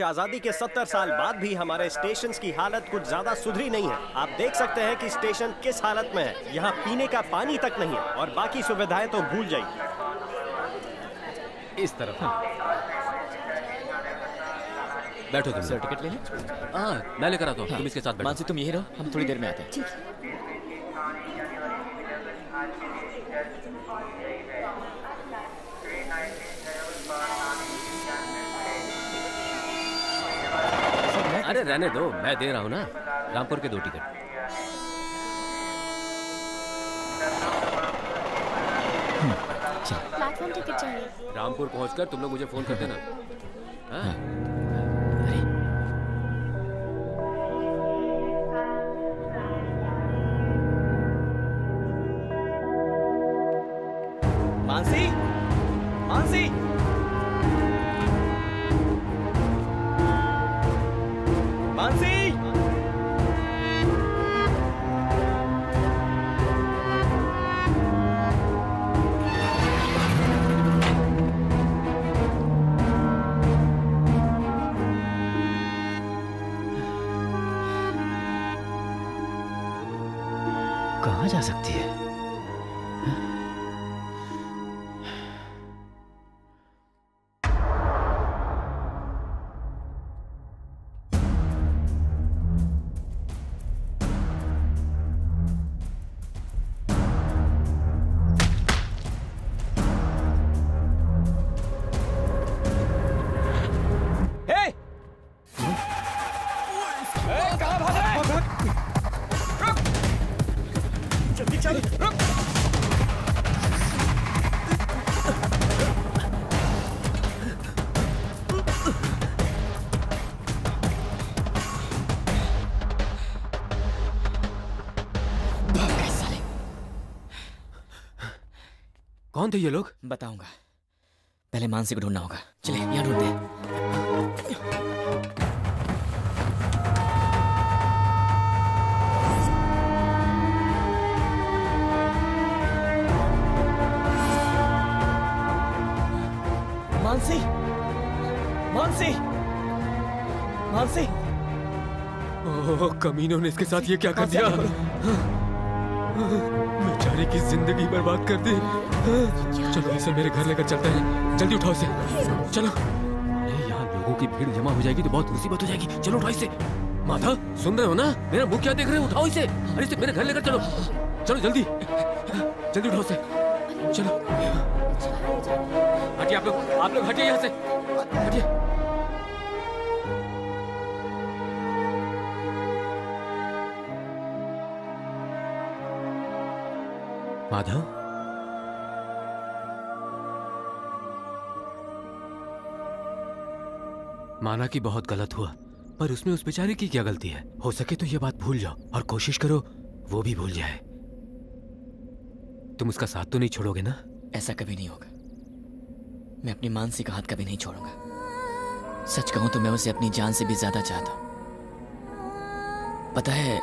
आजादी के 70 साल बाद भी हमारे स्टेशन की हालत कुछ ज्यादा सुधरी नहीं है। आप देख सकते हैं कि स्टेशन किस हालत में है। यहाँ पीने का पानी तक नहीं है और बाकी सुविधाएं तो भूल जाइए। इस तरफ बैठो तुम। सर टिकट ले लें? हाँ मैं लेकर आता हूँ। तुम इसके साथ बैठो। मानसी तुम यही रहो, हम थोड़ी देर में आते हैं। ठीक है। अरे रहने दो, मैं दे रहा हूँ ना। रामपुर के 2 टिकट। प्लेटफॉर्म टिकट चाहिए। रामपुर पहुंचकर तुम लोग मुझे फोन कर देना। हाँ? मानसी, मानसी, मानसी। कहाँ जा सकती है? कौन थे ये लोग? बताऊंगा, पहले मानसी को ढूंढना होगा। चले यहाँ ढूंढते हैं। मानसी, मानसी, मानसी। ओह कमीनों ने इसके साथ ये क्या कर दिया? बेचारे की जिंदगी बर्बाद कर दी। चलो इसे मेरे घर लेकर चलते हैं। जल्दी उठाओ इसे। चलो। नहीं यहाँ लोगों की भीड़ जमा हो जाएगी तो बहुत मुसीबत हो जाएगी। चलो उठाओ इसे। माधव सुन रहे हो ना? मेरा मुंह क्या देख रहे हो? उठाओ इसे। अरे इसे मेरे घर लेकर चलो। चलो जल्दी जल्दी उठाओ इसे। चलो हटिए आप लोग हटिए यहाँ से। हटिए। माधव माना कि बहुत गलत हुआ, पर उसमें उस बेचारे की क्या गलती है? हो सके तो ये बात भूल जाओ और कोशिश करो वो भी भूल जाए। तुम उसका साथ तो नहीं छोड़ोगे ना? ऐसा कभी नहीं होगा। मैं अपनी मानसी का हाथ कभी नहीं छोड़ूंगा। सच कहूं तो मैं उसे अपनी जान से भी ज्यादा चाहता हूं। पता है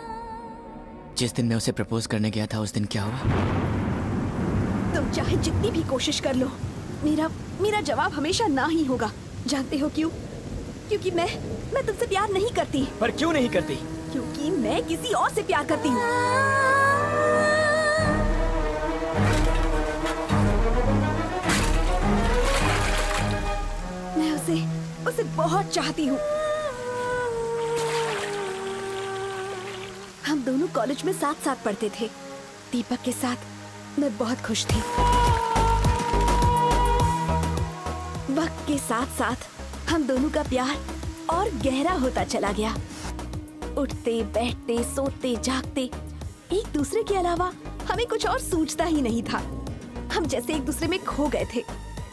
जिस दिन मैं उसे प्रपोज करने गया था उस दिन क्या हुआ? तुम चाहे जितनी भी कोशिश कर लो, मेरा जवाब हमेशा ना ही होगा। जानते हो क्यों? क्योंकि मैं तुमसे प्यार नहीं करती। पर क्यों नहीं करती? क्योंकि मैं किसी और से प्यार करती हूँ। मैं उसे बहुत चाहती हूँ। हम दोनों कॉलेज में साथ साथ पढ़ते थे। दीपक के साथ मैं बहुत खुश थी। वक्त के साथ साथ हम दोनों का प्यार और गहरा होता चला गया। उठते बैठते सोते जागते एक दूसरे के अलावा हमें कुछ और सूझता ही नहीं था। हम जैसे एक दूसरे में खो गए थे।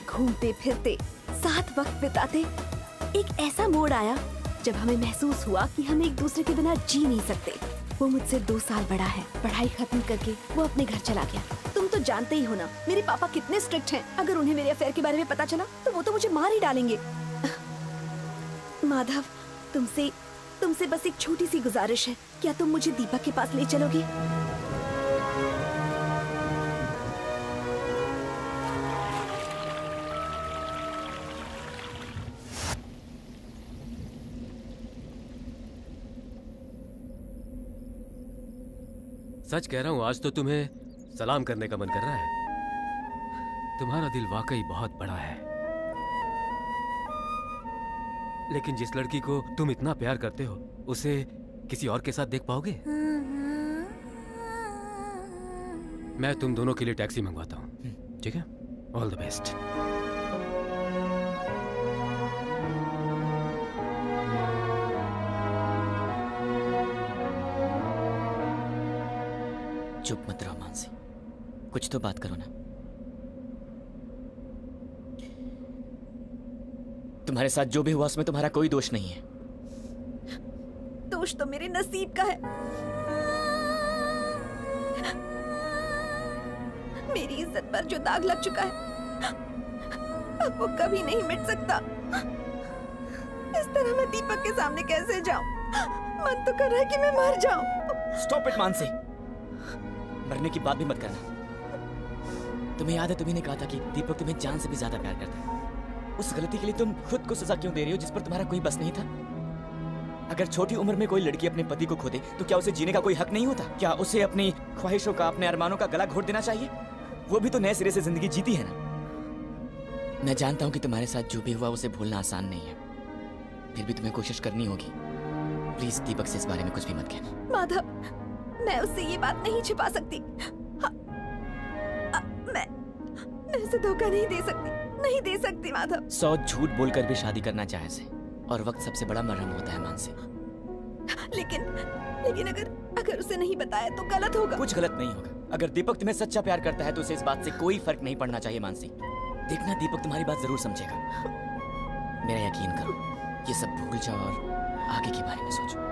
घूमते फिरते साथ वक्त बिताते एक ऐसा मोड़ आया जब हमें महसूस हुआ कि हम एक दूसरे के बिना जी नहीं सकते। वो मुझसे 2 साल बड़ा है। पढ़ाई खत्म करके वो अपने घर चला गया। तुम तो जानते ही हो ना मेरे पापा कितने स्ट्रिक्ट हैं। अगर उन्हें मेरे अफेयर के बारे में पता चला तो वो तो मुझे मार ही डालेंगे। माधव तुमसे बस एक छोटी सी गुजारिश है। क्या तुम मुझे दीपक के पास ले चलोगे? सच कह रहा हूँ, आज तो तुम्हें सलाम करने का मन कर रहा है। तुम्हारा दिल वाकई बहुत बड़ा है, लेकिन जिस लड़की को तुम इतना प्यार करते हो उसे किसी और के साथ देख पाओगे? मैं तुम दोनों के लिए टैक्सी मंगवाता हूँ, ठीक है? All the best. चुप मत रहो मानसी, कुछ तो बात करो ना। तुम्हारे साथ जो भी हुआ उसमें तुम्हारा कोई दोष नहीं है। दोष तो मेरे नसीब का है। मेरी इज्जत पर जो दाग लग चुका है अब वो कभी नहीं मिट सकता। इस तरह मैं दीपक के सामने कैसे जाऊं? मन तो कर रहा है कि मैं मर जाऊं। स्टॉप इट मानसी, मरने की बात भी मत करना। तुम्हें याद है तुम्ही ने कहा था कि दीपक तुम्हें जान से भी ज्यादा प्यार करता है। उस गलती के लिए तुम खुद को सजा क्यों दे रही हो जिस पर तुम्हारा कोई बस नहीं था? अगर छोटी उम्र में कोई लड़की अपने पति को खो दे तो क्या उसे जीने का कोई हक नहीं होता? क्या उसे अपनी ख्वाहिशों का, अपने अरमानों का गला घोट देना चाहिए? वो भी तो नए सिरे से जिंदगी जीती है ना। मैं जानता हूँ कि तुम्हारे साथ जो भी हुआ उसे भूलना आसान नहीं है, फिर भी तुम्हें कोशिश करनी होगी। प्लीज दीपक से इस बारे में कुछ भी मत कहना। माधव, मैं उससे ये बात नहीं छिपा सकती। मैं उसे धोखा नहीं दे सकती माधव। 100 झूठ बोलकर भी शादी करना जायज है और वक्त सबसे बड़ा मरहम होता है मानसी। लेकिन अगर उसे नहीं बताया तो गलत होगा। कुछ गलत नहीं होगा। अगर दीपक तुम्हें सच्चा प्यार करता है तो उसे इस बात से कोई फर्क नहीं पड़ना चाहिए मानसी। देखना दीपक तुम्हारी बात जरूर समझेगा। मेरा यकीन करो, ये सब भूल जाओ और आगे के बारे में सोचो।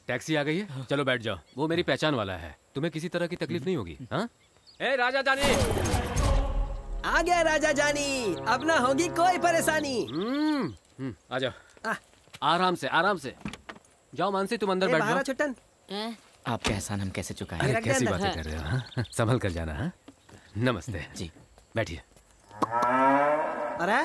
टैक्सी आ गई है, चलो बैठ जाओ। वो मेरी पहचान वाला है, तुम्हें किसी तरह की तकलीफ नहीं होगी। हाँ? ए राजा जानी, आ गया राजा जानी, अब ना होगी कोई परेशानी। आ जाओ। आराम से जाओ। मानसी तुम अंदर बैठ जाओ। छुट्टन, आपका एहसान हम कैसे चुकाएं? अरे कैसी बातें कर रहे हो? हाँ? संभल कर जाना। हाँ? नमस्ते जी, बैठिए। अरे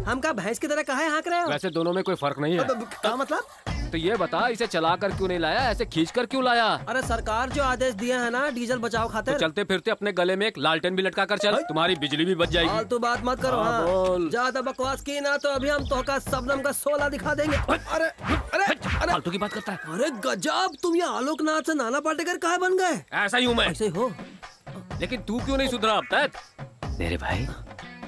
हम का भैंस की तरह कहाँ हाँक रहे हो? वैसे दोनों में कोई फर्क नहीं है। क्या मतलब? तो ये बता, इसे चलाकर क्यों नहीं लाया, ऐसे खींचकर क्यों लाया? अरे सरकार जो आदेश दिया है ना डीजल बचाओ खातिर, तो चलते फिरते अपने गले में एक लालटेन भी लटका कर चल, तुम्हारी बिजली भी बच जाएगी। फालतू बात मत करो। हाँ, बोल। ज्यादा बकवास की ना तो अभी हम तो का सबनम का 16 दिखा देंगे। अरे अरे फालतू की बात करता है। अरे गजब, तुम ये आलोकनाथ से नाना पाटेकर कहाँ बन गए? ऐसा ही हूँ मैं। ऐसे हो? लेकिन तू क्यों नहीं सुधरा अब तक? मेरे भाई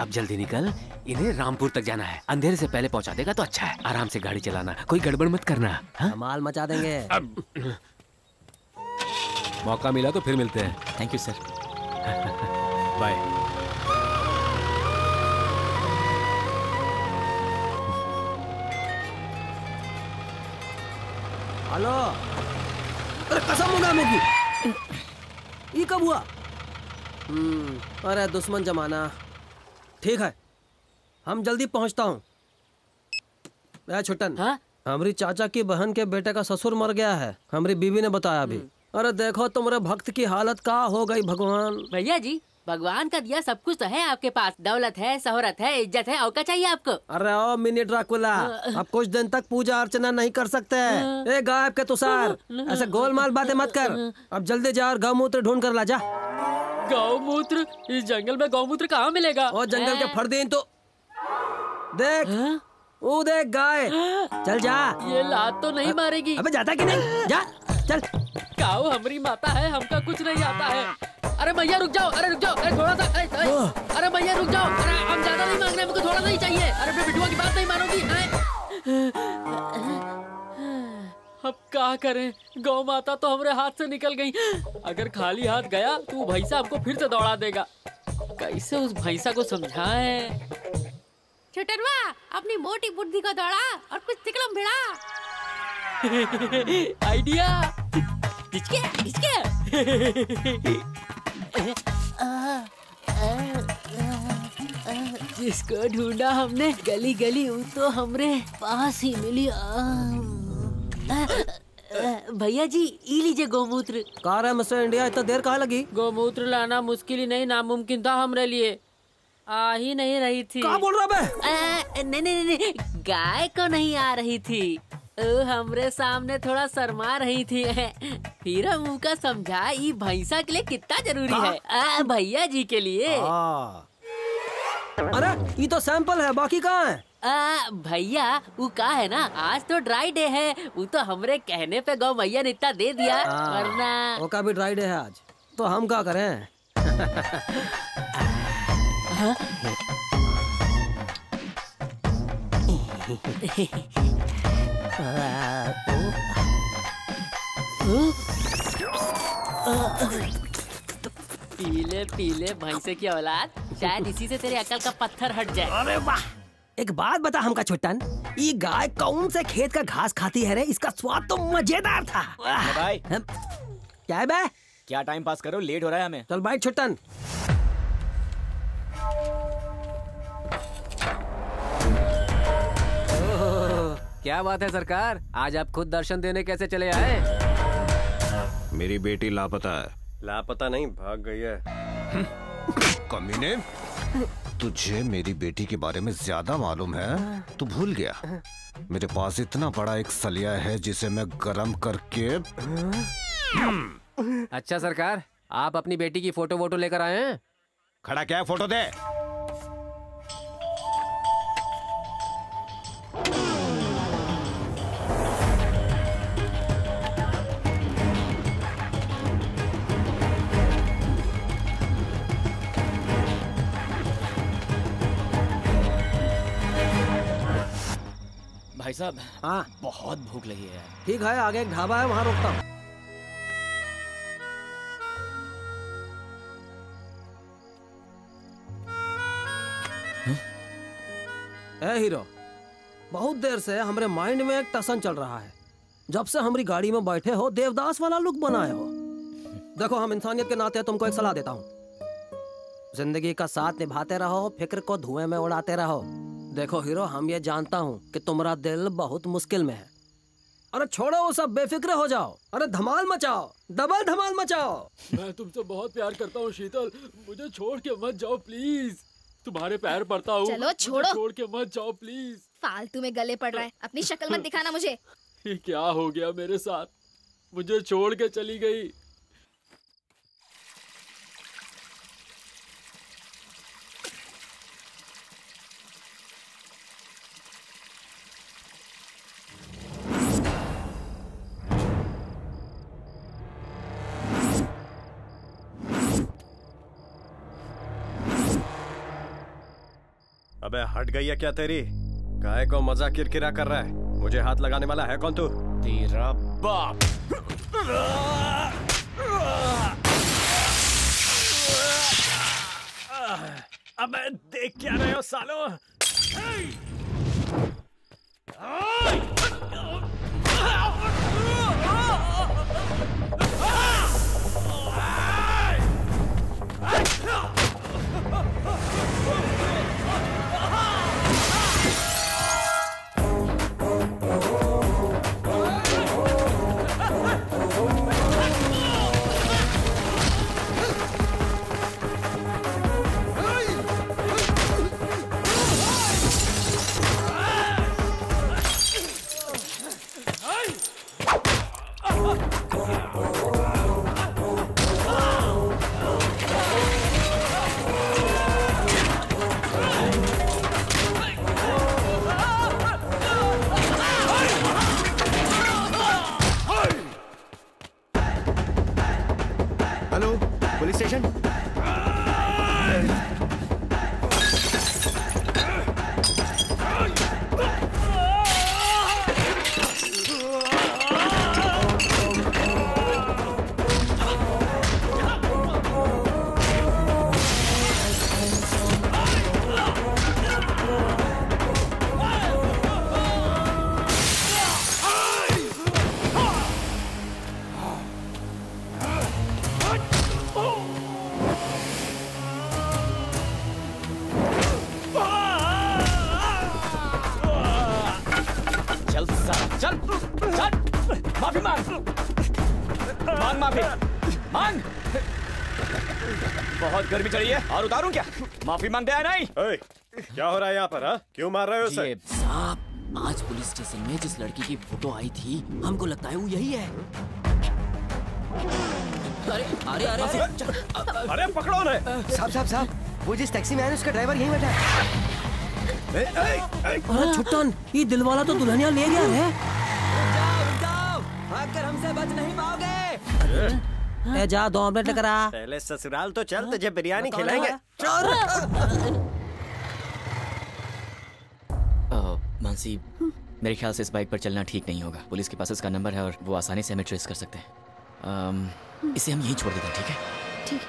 अब जल्दी निकल, इन्हें रामपुर तक जाना है। अंधेरे से पहले पहुंचा देगा तो अच्छा है। आराम से गाड़ी चलाना, कोई गड़बड़ मत करना। हाँ? कमाल मचा देंगे। मौका मिला तो फिर मिलते हैं। Thank you sir. Bye. Hello, अरे कसम मुगा मुगी, ये कब हुआ? अरे दुश्मन जमाना। ठीक है, हम जल्दी पहुंचता हूँ। छुट्टन, हाँ? हमारी चाचा की बहन के बेटे का ससुर मर गया है, हमारी बीवी ने बताया अभी। अरे देखो तुम्हारे भक्त की हालत का हो गई भगवान। भैया जी, भगवान का दिया सब कुछ तो है आपके पास, दौलत है, शोहरत है, इज्जत है, और क्या चाहिए आपको? अरे ओ मिनी ड्राकुला, अब कुछ दिन तक पूजा अर्चना नहीं कर सकते। ए गायब के तुषार, ऐसे गोलमाल बातें मत कर। अब जल्दी जा और गौमूत्र ढूंढ कर ला जा। गौमूत्र? इस जंगल में गौमूत्र कहाँ मिलेगा? और जंगल के फरदीन तो देख, वो देख गाय। चल जा। ये लात तो नहीं मारेगी? अबे जाता कि नहीं? जा चल। काऊ हमारी माता है, हमका कुछ नहीं आता है। अरे भैया रुक जाओ, अरे रुक जाओ, अरे थोड़ा सा, अरे भैया रुक जाओ, अरे हम ज्यादा नहीं मांग रहे, हमको थोड़ा सा ही चाहिए। अरे फिर बिटुआ की बात नहीं मानोगी? अब क्या करें, गौ माता तो हमारे हाथ से निकल गई। अगर खाली हाथ गया तो भैंसा हमको फिर से दौड़ा देगा। कैसे उस भैंसा को समझाएं? छुटनवा, अपनी मोटी बुद्धि को दौड़ा और कुछ तिकलम भिड़ा। आइडिया। किसके? जिसको ढूंढा हमने गली गली, वो तो हमरे पास ही मिली। भैया जी ई लीजिए गौमूत्र। कार है मिस्टर इंडिया, इतना देर कहाँ लगी? गौमूत्र लाना मुश्किल ही नहीं नामुमकिन था हमरे लिए। आ ही नहीं रही थी। क्या बोल रहा बे? नहीं नहीं नहीं, गाय को नहीं आ रही थी, हमरे सामने थोड़ा शर्मा रही थी। फिर हम उनका समझा ये भैंसा के लिए कितना जरूरी है, भैया जी के लिए। अरे ये तो सैंपल है, बाकी कहाँ है? भैया वो का है ना, आज तो ड्राई डे है, वो तो हमरे कहने पे गौ मैया ने इतना दे दिया, वरना वो का भी ड्राई डे है आज, तो हम क्या करें? पीले पीले भैंसे की औलाद, शायद इसी से तेरे अकल का पत्थर हट जाए। अरे वाह, एक बात बता हमका छुट्टन, ये गाय कौन से खेत का घास खाती है रे? इसका स्वाद तो मजेदार था। भाई क्या है बे? क्या टाइम पास करो, लेट हो रहा है हमें। चल भाई छुट्टन। क्या बात है सरकार, आज आप खुद दर्शन देने कैसे चले आए? मेरी बेटी लापता है। लापता नहीं, भाग गई है। कमीने, तुझे मेरी बेटी के बारे में ज्यादा मालूम है? तू भूल गया, मेरे पास इतना बड़ा एक सलिया है जिसे मैं गरम करके। अच्छा सरकार, आप अपनी बेटी की फोटो वोटो लेकर आए हैं? खड़ा क्या है, फोटो दे। भाई साहब, हाँ बहुत भूख लगी है यार। ठीक है, आगे एक ढाबा है, वहाँ रोकता हूँ। ए हीरो, बहुत देर से हमारे माइंड में एक टसन चल रहा है। जब से हमारी गाड़ी में बैठे हो, देवदास वाला लुक बनाए हो। देखो, हम इंसानियत के नाते तुमको एक सलाह देता हूँ, जिंदगी का साथ निभाते रहो, फिक्र को धुएं में उड़ाते रहो। देखो हीरो, हम ये जानता हूँ कि तुम्हारा दिल बहुत मुश्किल में है। अरे छोड़ो वो सब, बेफिक्र हो जाओ। अरे धमाल मचाओ, डबल धमाल मचाओ। मैं तुमसे बहुत प्यार करता हूँ शीतल, मुझे छोड़ के मत जाओ प्लीज, तुम्हारे पैर पड़ता हूँ। चलो छोड़ो, छोड़ के मत जाओ प्लीज। फालतू में गले पड़ रहा है, अपनी शक्ल मत दिखाना मुझे। ये क्या हो गया मेरे साथ, मुझे छोड़ के चली गई। अबे हट गई है क्या तेरी? गाय को मजा किरकिरा कर रहा है। मुझे हाथ लगाने वाला है कौन तू? तेरा बाप। अबे देख क्या रहे हो सालो? मांग माफी, मांग। बहुत गर्मी चढ़ी है और उतारूं क्या? माफी मांगते हैं नहीं? क्या हो रहा है यहाँ पर? हा? क्यों मार रहे हो उसे? साहब, आज पुलिस स्टेशन में जिस लड़की की फोटो आई थी, हमको लगता है वो यही है। अरे अरे अरे अरे पकड़ो उन्हें। साहब, वो जिस टैक्सी में आया उसका ड्राइवर यही बैठा है। अरे छुट्टन, ये दिलवाला तो दुल्हनिया ले गया है। अगर हमसे बच नहीं पाओगे। ए जा, 2 ऑमलेट लेकर आ। पहले ससुराल तो चल, तुझे बिरयानी खिलाएंगे। मानसी, मेरे ख्याल से इस बाइक पर चलना ठीक नहीं होगा। पुलिस के पास इसका नंबर है और वो आसानी से हमें ट्रेस कर सकते हैं। इसे हम यहीं छोड़ देते हैं, ठीक है? ठीक।